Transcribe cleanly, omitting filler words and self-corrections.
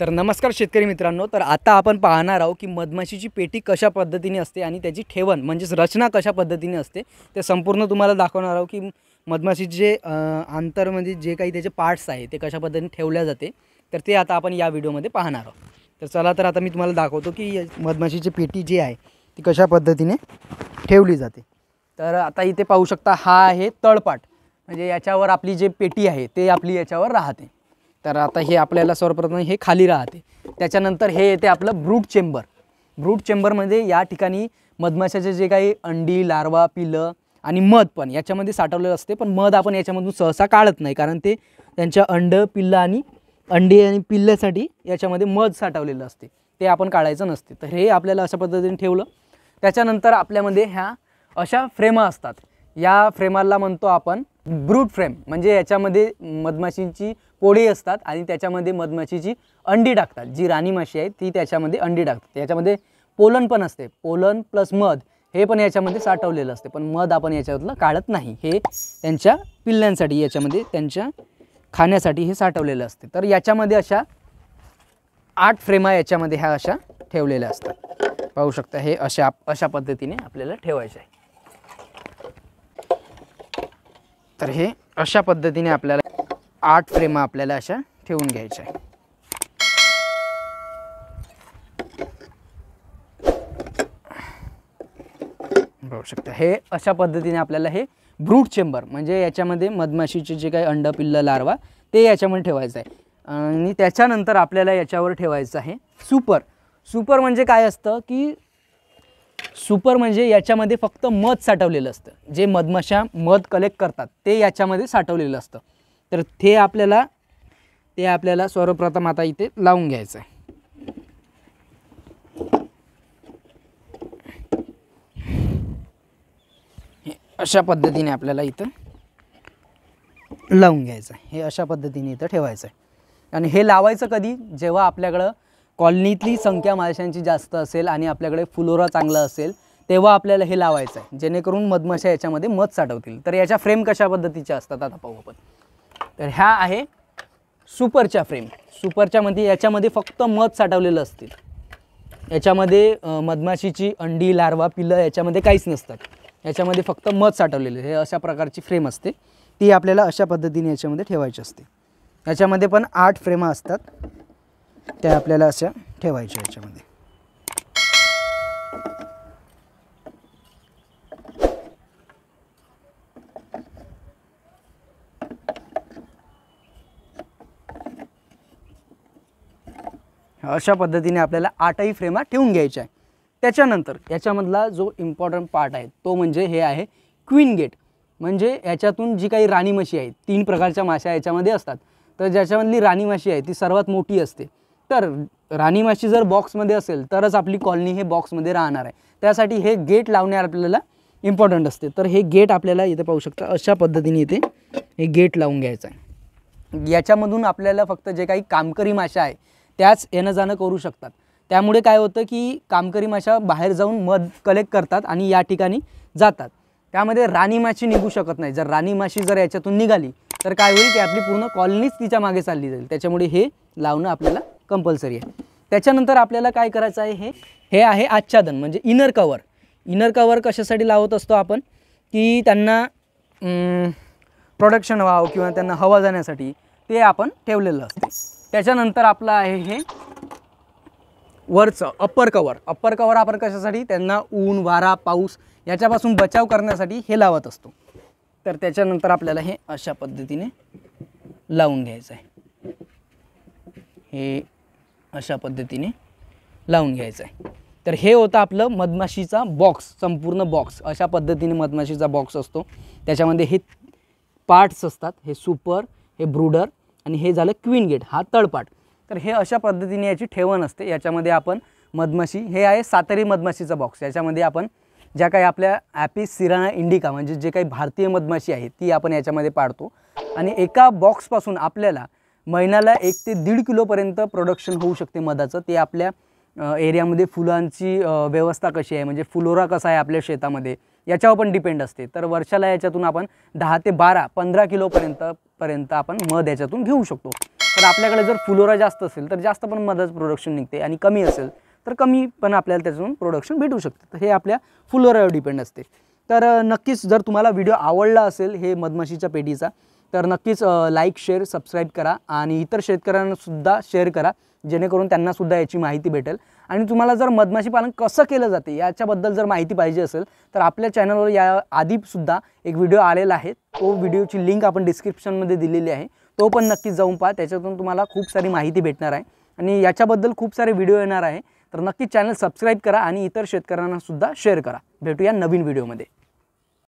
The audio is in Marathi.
तर नमस्कार शेतकरी मित्रांनो। तर आता आपण पाहणार आहोत की मधमाशीची पेटी कशा पद्धतीने असते आणि त्याची ठेवण म्हणजे रचना कशा पद्धतीने असते ते संपूर्ण तुम्हाला दाखवणार आहोत की मधमाशीचे आंतरमध्ये जे काही त्याचे पार्ट्स आहे ते कशा पद्धतीने ठेवल्या जाते। तर ते आता आपण या व्हिडिओमध्ये पाहणार आहोत। तर चला तर आता मी तुम्हाला दाखवतो की मधमाशीची पेटी जी आहे ती कशा पद्धतीने ठेवली जाते। तर आता इथे पाहू शकता हा आहे तळपाट, म्हणजे याच्यावर आपली जे पेटी आहे ते आपली याच्यावर राहते। तर आता हे आपल्याला सर्वप्रथम हे खाली राहते, त्याच्यानंतर हे येते आपलं ब्रूड चेंबर। ब्रूड चेंबरमध्ये या ठिकाणी मधमाशाचे जे काही अंडी, लार्वा, पिलं आणि मध पण याच्यामध्ये साठवलेलं असते। पण मध आपण याच्यामधून सहसा काढत नाही, कारण ते त्यांच्या पिल्लं आणि अंडी आणि पिल्ल्यासाठी याच्यामध्ये मध साठवलेलं असते, ते आपण काढायचं नसते। तर हे आपल्याला अशा पद्धतीने ठेवलं। त्याच्यानंतर आपल्यामध्ये ह्या अशा फ्रेमा असतात, या फ्रेमाला म्हणतो आपण ब्रूड फ्रेम। म्हणजे याच्यामध्ये मधमाशींची पोळी असतात आणि त्याच्यामध्ये मधमाशीची अंडी टाकतात। जी राणी माशी आहे ती त्याच्यामध्ये अंडी टाकते। याच्यामध्ये पोलन पण असते, पोलन प्लस मध हे पण याच्यामध्ये साठवलेलं असते। पण मध आपण याच्यातलं काढत नाही, हे त्यांच्या पिल्ल्यांसाठी याच्यामध्ये त्यांच्या खाण्यासाठी हे साठवलेलं असते। तर याच्यामध्ये अशा 8 फ्रेमा याच्यामध्ये ह्या अशा ठेवलेल्या असतात। पाहू शकता हे अशा पद्धतीने आपल्याला ठेवायचे आहे। तर हे अशा पद्धतीने आपल्याला 8 फ्रेमा आपल्याला अशा ठेवून घ्यायच्या आहे। बघू शकता हे अशा पद्धतीने आपल्याला हे ब्रूड चेंबर म्हणजे याच्यामध्ये मधमाशीचे जे काही अंड, पिल्लं, लार्वा ते याच्यामध्ये ठेवायचं आहे। आणि त्याच्यानंतर आपल्याला याच्यावर ठेवायचं आहे सुपर। सुपर म्हणजे काय असतं की सुपर म्हणजे याच्यामध्ये फक्त मध साठवलेलं असतं। जे मधमाशा मध कलेक्ट करतात ते याच्यामध्ये साठवलेलं असतं। तर ते आपल्याला सर्वप्रथम आता इथे लावून घ्यायचं आहे। अशा पद्धतीने आपल्याला इथं लावून घ्यायचं आहे। हे अशा पद्धतीने इथं ठेवायचं आहे। आणि हे लावायचं कधी, जेव्हा आपल्याकडं कॉलनीतली संख्या माशांची जास्त असेल आणि आपल्याकडे फ्लोरा चांगला असेल तेव्हा आपल्याला हे लावायचं आहे, जेणेकरून मधमाशा याच्यामध्ये मध साठवतील। तर याच्या फ्रेम कशा पद्धतीच्या असतात आता पाहू आपण। तर ह्या आहे सुपरच्या फ्रेम। सुपरच्या मध्ये याच्यामध्ये फक्त मध साठवलेलं असते, याच्यामध्ये मधमाशीची अंडी, लार्वा, पिल्लं याच्यामध्ये काहीच नसतात, याच्यामध्ये फक्त मध साठवलेले। हे अशा प्रकारची फ्रेम असते, ती आपल्याला अशा पद्धतीने याच्यामध्ये ठेवायची असते। याच्यामध्ये पण 8 फ्रेमा असतात, त्या आपल्याला अशा ठेवायच्या याच्यामध्ये। अशा पद्धतीने आपल्याला 8ही फ्रेमा ठेवून घ्यायच्या आहे। त्याच्यानंतर याच्यामधला जो इम्पॉर्टंट पार्ट आहे तो म्हणजे हे आहे क्वीन गेट। म्हणजे याच्यातून जी काही राणी माशी आहे, 3 प्रकारच्या माशा याच्यामध्ये असतात। तर ज्याच्यामधली राणी माशी आहे ती सर्वात मोठी असते। तर राणी माशी जर बॉक्समध्ये असेल तरच आपली कॉलनी हे बॉक्समध्ये राहणार आहे, त्यासाठी हे गेट लावणे आपल्याला इम्पॉर्टंट असते। तर हे गेट आपल्याला इथे पाहू शकता अशा पद्धतीने इथे हे गेट लावून घ्यायचं आहे। याच्यामधून आपल्याला फक्त जे काही कामकरी माशा आहे त्याच येणं जाणं करू शकतात। त्यामुळे काय होतं की कामकरी माशा बाहेर जाऊन मध कलेक्ट करतात आणि या ठिकाणी जातात, त्यामध्ये राणी माशी निघू शकत नाही। जर राणी माशी जर याच्यातून निघाली तर काय होईल की आपली पूर्ण कॉलनीच तिच्या मागे चालली जाईल। त्याच्यामुळे हे लावणं आपल्याला कंपल्सरी आहे। त्याच्यानंतर आपल्याला काय करायचं आहे, हे आहे आच्छादन म्हणजे इनर कवर। इनर कवर कशासाठी लावत असतो आपण की त्यांना प्रोडक्शन व्हावं किंवा त्यांना हवा जाण्यासाठी ते आपण ठेवलेलं असते। त्याच्यानंतर आपलं आहे हे वरचं अप्पर कवर। अप्पर कवर आपण कशासाठी, त्यांना ऊन, वारा, पाऊस याच्यापासून बचाव करण्यासाठी हे लावत असतो। तर त्याच्यानंतर आपल्याला हे अशा पद्धतीने लावून घ्यायचं आहे। हे अशा पद्धतीने लावून घ्यायचं आहे। तर हे होतं आपलं मधमाशीचा बॉक्स, संपूर्ण बॉक्स। अशा पद्धतीने मधमाशीचा बॉक्स असतो, त्याच्यामध्ये हे पार्ट्स असतात, हे सुपर, हे ब्रूडर आणि हे झालं क्वीन गेट, हा तळपाट। तर हे अशा पद्धतीने याची ठेवण असते। याच्यामध्ये आपण मधमाशी, हे आहे सातेरी मधमाशीचा बॉक्स। याच्यामध्ये आपण ज्या काही आपल्या ॲपिस सिराना इंडिका म्हणजे जे काही भारतीय मधमाशी आहे ती आपण याच्यामध्ये पाडतो। आणि एका बॉक्सपासून आपल्याला महिन्याला 1 ते 1.5 किलोपर्यंत प्रोडक्शन होऊ शकते मधाचं। ते आपल्या एरियामध्ये फुलांची व्यवस्था कशी आहे, म्हणजे फ्लोरा कसा आहे आपल्या शेतामध्ये याच्यावर पण डिपेंड असते। तर वर्षाला याच्यातून आपण 10 ते 12-15 किलोपर्यंत आपण मध याच्यातून घेऊ शकतो। तर आपल्याकडे जर फुलोरा जास्त असेल तर जास्त पण मधाचं प्रोडक्शन निघते आणि कमी असेल तर कमी पण आपल्याला त्याच्यातून प्रोडक्शन भेटू शकते. तर हे आपल्या फुलोरावर डिपेंड असते. तर नक्कीच जर तुम्हाला व्हिडिओ आवडला असेल हे मधमाशीच्या पेटीचा तर नक्कीच लाईक शेअर सबस्क्राईब करा आणि इतर शेतकऱ्यांनासुद्धा शेअर करा जेणेकरून त्यांनासुद्धा याची माहिती भेटेल. आणि तुम्हाला जर मधमाशी पालन कसं केलं जाते याच्याबद्दल जर माहिती पाहिजे असेल तर आपल्या चॅनलवर या आधीसुद्धा एक व्हिडिओ आलेला आहे. तो व्हिडिओची लिंक आपण डिस्क्रिप्शनमध्ये दिलेली आहे. तो पण नक्कीच जाऊन पहा. त्याच्यातून तुम्हाला खूप सारी माहिती भेटणार आहे आणि याच्याबद्दल खूप सारे व्हिडिओ येणार आहे. तर नक्कीच चॅनल सबस्क्राईब करा आणि इतर शेतकऱ्यांनासुद्धा शेअर करा. भेटूया नवीन व्हिडिओमध्ये.